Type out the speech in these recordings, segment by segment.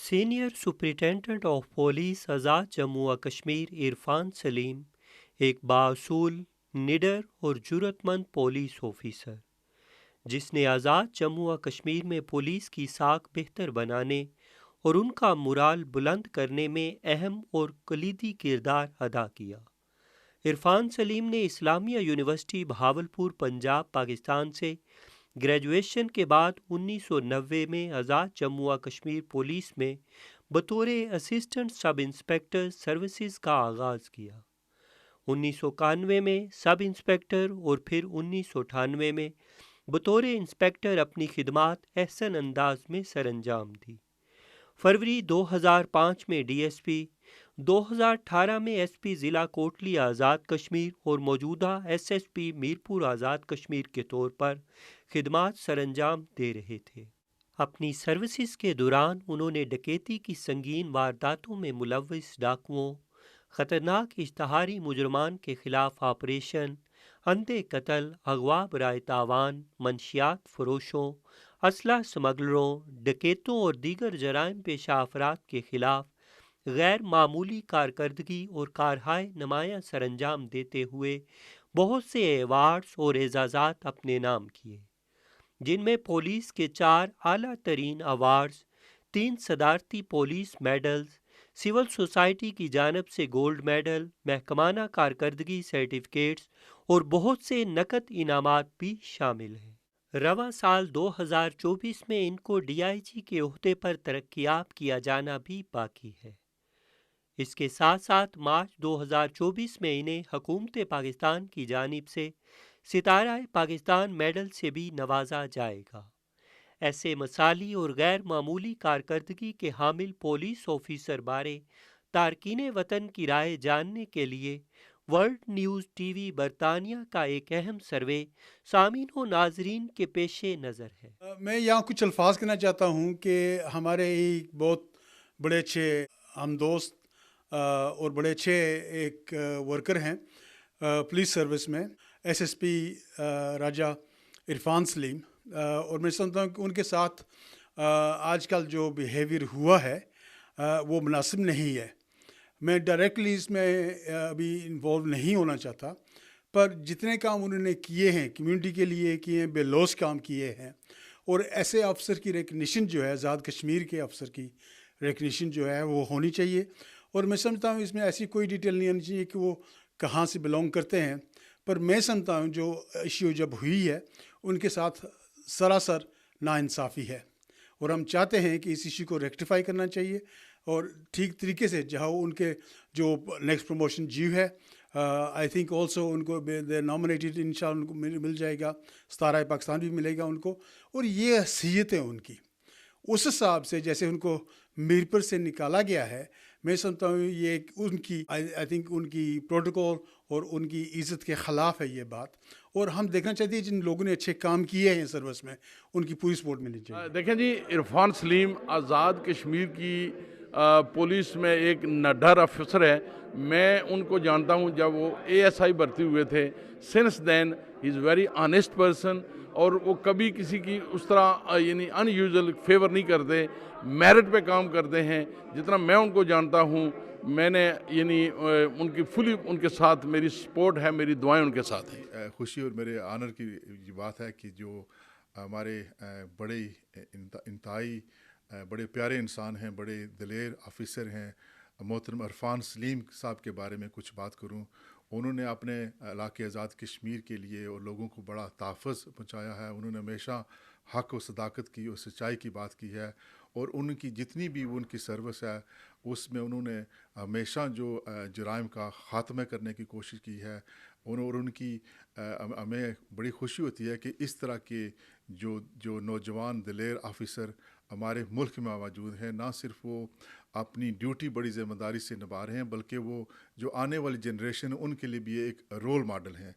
Senior superintendent of police آزاد جموں و کشمیر عرفان سلیم ایک بااصول، نڈر اور جرأت مند پولیس آفیسر جس نے آزاد جموں و کشمیر میں پولیس کی ساکھ بہتر بنانے اور ان کا مورال بلند کرنے میں اہم اور کلیدی کردار ادا کیا۔ عرفان سلیم نے اسلامیہ یونیورسٹی بہاولپور پنجاب پاکستان سے گریجویشن کے بعد 1990 میں آزاد جموں و کشمیر پولیس میں بطور اسسٹنٹ سب انسپکٹر سروسز کا آغاز کیا۔ 1991 میں سب انسپکٹر اور پھر 1998 میں بطور انسپکٹر اپنی خدمات احسن انداز میں سر انجام دی۔ فروری 2005 میں ڈی ایس پی، 2018 میں ایس پی ضلع کوٹلی آزاد کشمیر اور موجودہ S S P Mirpur Azad Kashmir کے طور پر خدمات سر انجام دے رہے تھے۔ اپنی سروسز کے دوران انہوں نے ڈکیتی کی سنگین وارداتوں میں ملوث ڈاکوؤں، خطرناک اشتہاری مجرمان کے خلاف آپریشن، اندھے قتل، اغوا برائے تاوان، منشیات فروشوں، اسلحہ سمگلروں، ڈکیتوں اور دیگر جرائم پیشہ افراد کے خلاف غیر معمولی کارکردگی اور کارہائے نمایاں سر انجام دیتے ہوئے بہت سے ایوارڈز اور اعزازات اپنے نام کیے، جن میں پولیس کے 4 اعلیٰ ترین ایوارڈز، 3 صدارتی پولیس میڈلز، سول سوسائٹی کی جانب سے گولڈ میڈل، محکمانہ کارکردگی سرٹیفکیٹس اور بہت سے نقد انعامات بھی شامل ہیں۔ رواں سال 2024 میں ان کو ڈی آئی جی کے عہدے پر ترقیاب کیا جانا بھی باقی ہے۔ اس کے ساتھ ساتھ مارچ 2024 میں انہیں حکومت پاکستان کی جانب سے ستارہ پاکستان میڈل سے بھی نوازا جائے گا۔ ایسے مثالی اور غیر معمولی کارکردگی کے حامل پولیس آفیسر بارے تارکین وطن کی رائے جاننے کے لیے ورلڈ نیوز ٹی وی برطانیہ کا ایک اہم سروے سامعین و ناظرین کے پیش نظر ہے۔ میں یہاں کچھ الفاظ کہنا چاہتا ہوں کہ ہمارے ایک بہت بڑے اچھے ہم دوست اور بڑے اچھے ایک ورکر ہیں پولیس سروس میں، ایس ایس پی راجہ عرفان سلیم، اور میں سمجھتا ہوں کہ ان کے ساتھ آج کل جو بیہیویئر ہوا ہے وہ مناسب نہیں ہے۔ میں ڈائریکٹلی اس میں ابھی انوالو نہیں ہونا چاہتا، پر جتنے کام انہوں نے کیے ہیں کمیونٹی کے لیے کیے ہیں، بے لوث کام کیے ہیں، اور ایسے افسر کی ریکگنیشن جو ہے، آزاد کشمیر کے افسر کی ریکگنیشن جو ہے وہ ہونی چاہیے۔ اور میں سمجھتا ہوں اس میں ایسی کوئی ڈیٹیل نہیں آنی چاہیے کہ وہ کہاں سے بلونگ کرتے ہیں، پر میں سمجھتا ہوں جو ایشو جب ہوئی ہے ان کے ساتھ سراسر ناانصافی ہے، اور ہم چاہتے ہیں کہ اس ایشو کو ریکٹیفائی کرنا چاہیے، اور ٹھیک طریقے سے جہاں ان کے جو نیکسٹ پروموشن ڈیو ہے، آئی تھنک آلسو ان کو دے نامنیٹڈ انشاءاللہ ان کو مل جائے گا، ستارہ پاکستان بھی ملے گا ان کو، اور یہ حیثیت ہے ان کی اس حساب سے جیسے ان کو میرپور سے نکالا گیا ہے۔ میں سمجھتا ہوں یہ ان کی آئی تھنک ان کی پروٹوکول اور ان کی عزت کے خلاف ہے یہ بات، اور ہم دیکھنا چاہتے ہیں جن لوگوں نے اچھے کام کیے ہیں سروس میں ان کی پوری سپورٹ ملنی چاہیے۔ دیکھیں جی، عرفان سلیم آزاد کشمیر کی پولیس میں ایک نڈر افسر ہے۔ میں ان کو جانتا ہوں جب وہ اے ایس آئی بھرتی ہوئے تھے۔ Since then he is very honest person, اور وہ کبھی کسی کی اس طرح یعنی ان یوزل فیور نہیں کرتے، میرٹ پہ کام کرتے ہیں۔ جتنا میں ان کو جانتا ہوں، میں نے یعنی ان کی فلی ان کے ساتھ میری سپورٹ ہے، میری دعائیں ان کے ساتھ ہیں۔ خوشی اور میرے آنر کی یہ بات ہے کہ جو ہمارے بڑے انتہائی بڑے پیارے انسان ہیں، بڑے دلیر آفیسر ہیں، محترم عرفان سلیم صاحب کے بارے میں کچھ بات کروں۔ انہوں نے اپنے علاقے آزاد کشمیر کے لیے اور لوگوں کو بڑا تحفظ پہنچایا ہے۔ انہوں نے ہمیشہ حق و صداقت کی اور سچائی کی بات کی ہے، اور ان کی جتنی بھی ان کی سروس ہے اس میں انہوں نے ہمیشہ جو جرائم کا خاتمہ کرنے کی کوشش کی ہے، اور ان کی ہمیں بڑی خوشی ہوتی ہے کہ اس طرح کے جو نوجوان دلیر آفیسر ہمارے ملک میں موجود ہیں، نہ صرف وہ اپنی ڈیوٹی بڑی ذمہ داری سے نبھا رہے ہیں، بلکہ وہ جو آنے والی جنریشن ان کے لیے بھی ایک رول ماڈل ہیں۔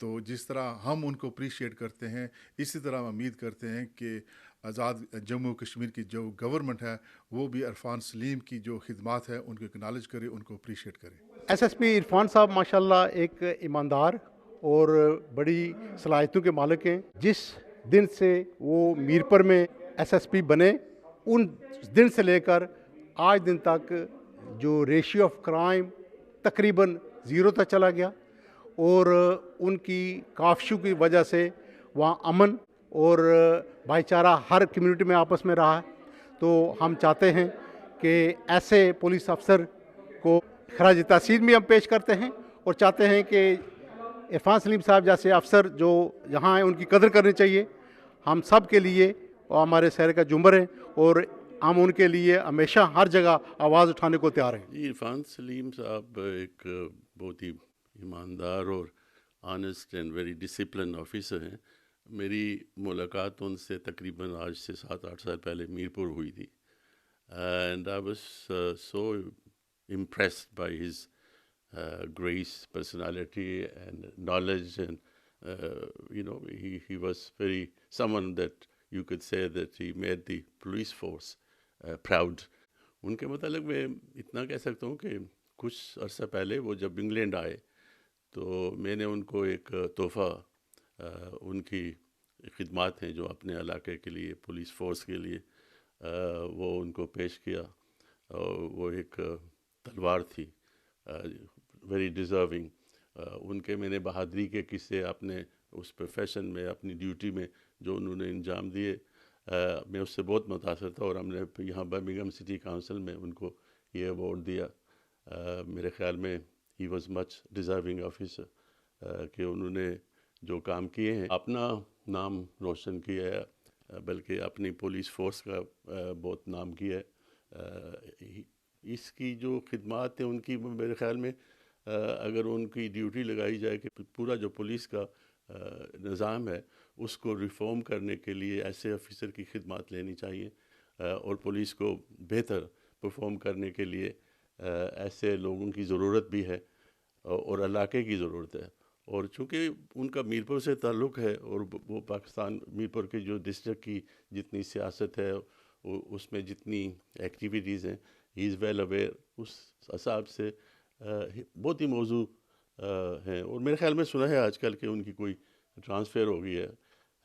تو جس طرح ہم ان کو اپریشیٹ کرتے ہیں، اسی طرح ہم امید کرتے ہیں کہ آزاد جموں کشمیر کی جو گورنمنٹ ہے وہ بھی عرفان سلیم کی جو خدمات ہے ان کو اکنالج کرے، ان کو اپریشیٹ کرے۔ ایس ایس پی عرفان صاحب ماشاءاللہ ایک ایماندار اور بڑی صلاحیتوں کے مالک ہیں۔ جس دن سے وہ میرپور میں ایس ایس پی بنے، ان دن سے لے کر آج دن تک جو ریشیو آف کرائم تقریباً 0 تک چلا گیا، اور ان کی کافشوں کی وجہ سے وہاں امن اور بھائی چارہ ہر کمیونٹی میں آپس میں رہا ہے۔ تو ہم چاہتے ہیں کہ ایسے پولیس افسر کو خراج تحسین بھی ہم پیش کرتے ہیں، اور چاہتے ہیں کہ عرفان سلیم صاحب جیسے افسر جو یہاں ہیں ان کی قدر کرنی چاہیے۔ ہم سب کے لیے وہ ہمارے شہر کا جمبر ہیں، اور ہم ان کے لیے ہمیشہ ہر جگہ آواز اٹھانے کو تیار ہیں۔ جی، عرفان سلیم صاحب ایک بہت ہی ایماندار اور honest and very discipline officer ہیں۔ میری ملاقات ان سے تقریباً آج سے 7-8 سال پہلے میرپور ہوئی تھی، and I was so impressed by his grace, personality and knowledge, and he was very someone that you could say that he made the police force proud. ان کے متعلق میں اتنا کہہ سکتا ہوں کہ کچھ عرصہ پہلے وہ جب انگلینڈ آئے تو میں نے ان کو ایک تحفہ، ان کی خدمات ہیں جو اپنے علاقے کے لیے پولیس فورس کے لیے وہ ان کو پیش کیا، اور وہ ایک تلوار تھی، ویری ڈیزرونگ۔ ان کے میں نے بہادری کے قصے اپنے اس پروفیشن میں، اپنی ڈیوٹی میں جو انہوں نے انجام دیے، میں اس سے بہت متاثر تھا، اور ہم نے یہاں برمنگھم سٹی کاؤنسل میں ان کو یہ ایوارڈ دیا۔ میرے خیال میں he was much deserving officer, کہ انہوں نے جو کام کیے ہیں، اپنا نام روشن کیا ہے، بلکہ اپنی پولیس فورس کا بہت نام کیا ہے۔ اس کی جو خدمات ہیں ان کی، میرے خیال میں اگر ان کی ڈیوٹی لگائی جائے کہ پورا جو پولیس کا نظام ہے اس کو ریفارم کرنے کے لیے ایسے آفیسر کی خدمات لینی چاہیے، اور پولیس کو بہتر پرفارم کرنے کے لیے ایسے لوگوں کی ضرورت بھی ہے، اور علاقے کی ضرورت ہے۔ اور چونکہ ان کا میرپور سے تعلق ہے، اور وہ پاکستان میرپور کے جو ڈسٹرکٹ کی جتنی سیاست ہے، اس میں جتنی ایکٹیویٹیز ہیں، ہی از ویل اویئر، اس حساب سے بہت ہی موضوع ہیں۔ اور میرے خیال میں سنا ہے آج کل کہ ان کی کوئی ٹرانسفر ہو گئی ہے۔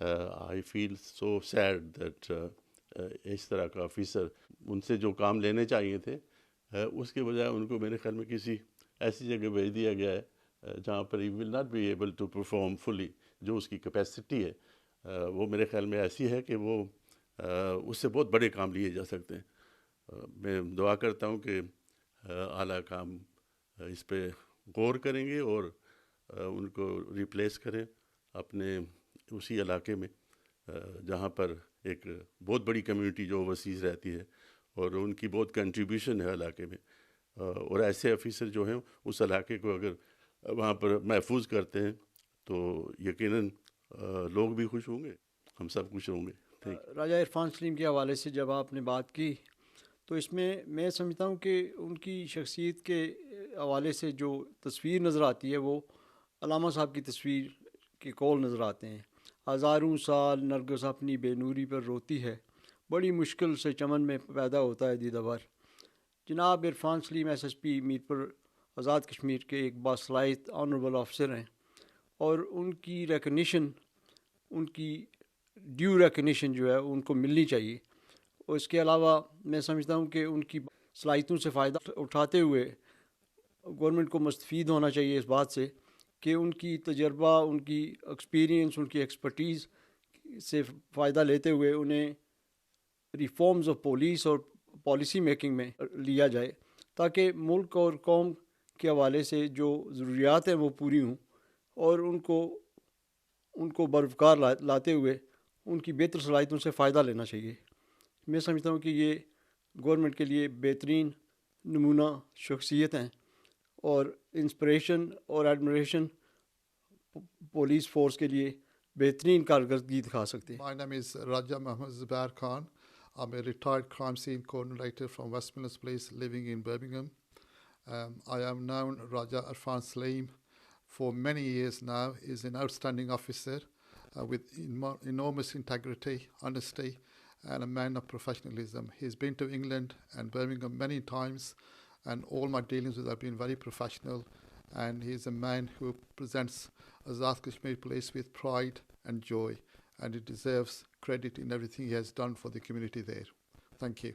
آئی فیل سو سیڈ دیٹ اس طرح کا آفیسر، ان سے جو کام لینے چاہیے تھے اس کے بجائے ان کو میرے خیال میں کسی ایسی جگہ بھیج دیا گیا ہے جہاں پر ہی will not be able to perform fully, جو اس کی کیپیسٹی ہے وہ میرے خیال میں ایسی ہے کہ وہ اس سے بہت بڑے کام لیے جا سکتے ہیں۔ میں دعا کرتا ہوں کہ اعلیٰ کام اس پہ غور کریں گے اور ان کو ریپلیس کریں اپنے اسی علاقے میں، جہاں پر ایک بہت بڑی کمیونٹی جو اوورسیز رہتی ہے، اور ان کی بہت کنٹریبیوشن ہے علاقے میں، اور ایسے آفیسر جو ہیں اس علاقے کو اگر وہاں پر محفوظ کرتے ہیں تو یقیناً لوگ بھی خوش ہوں گے، ہم سب خوش ہوں گے۔ راجہ عرفان سلیم کے حوالے سے جب آپ نے بات کی تو اس میں سمجھتا ہوں کہ ان کی شخصیت کے حوالے سے جو تصویر نظر آتی ہے وہ علامہ صاحب کی تصویر کے کول نظر آتے ہیں۔ ہزاروں سال نرگس اپنی بے نوری پر روتی ہے، بڑی مشکل سے چمن میں پیدا ہوتا ہے دیدہ بھر۔ جناب عرفان سلیم SSP میرپور آزاد کشمیر کے ایک باصلاحیت آنریبل آفیسر ہیں، اور ان کی ریکگنیشن، ان کی ڈیو ریکگنیشن جو ہے ان کو ملنی چاہیے۔ اور اس کے علاوہ میں سمجھتا ہوں کہ ان کی صلاحیتوں سے فائدہ اٹھاتے ہوئے گورنمنٹ کو مستفید ہونا چاہیے اس بات سے کہ ان کی تجربہ، ان کی ایکسپیرینس، ان کی ایکسپرٹیز سے فائدہ لیتے ہوئے انہیں ریفارمز آف پولیس اور پالیسی میکنگ میں لیا جائے، تاکہ ملک اور قوم کے حوالے سے جو ضروریات ہیں وہ پوری ہوں، اور ان کو بروقار لاتے ہوئے ان کی بہتر صلاحیتوں سے فائدہ لینا چاہیے۔ میں سمجھتا ہوں کہ یہ گورنمنٹ کے لیے بہترین نمونہ شخصیت ہیں، اور انسپریشن اور ایڈمریشن پولیس فورس کے لیے بہترین کارکردگی دکھا سکتے ہیں۔ My name is Raja Mohammed Zubair Khan. I'm a retired crime scene coordinator from Westminster Police living in Birmingham. I have known Raja Irfan Saleem for many years now. He's an outstanding officer with enormous integrity, honesty, and a man of professionalism. He's been to England and Birmingham many times, and all my dealings with him have been very professional, and he's a man who presents Azad Kashmir Police with pride and joy, and he deserves credit in everything he has done for the community there. Thank you.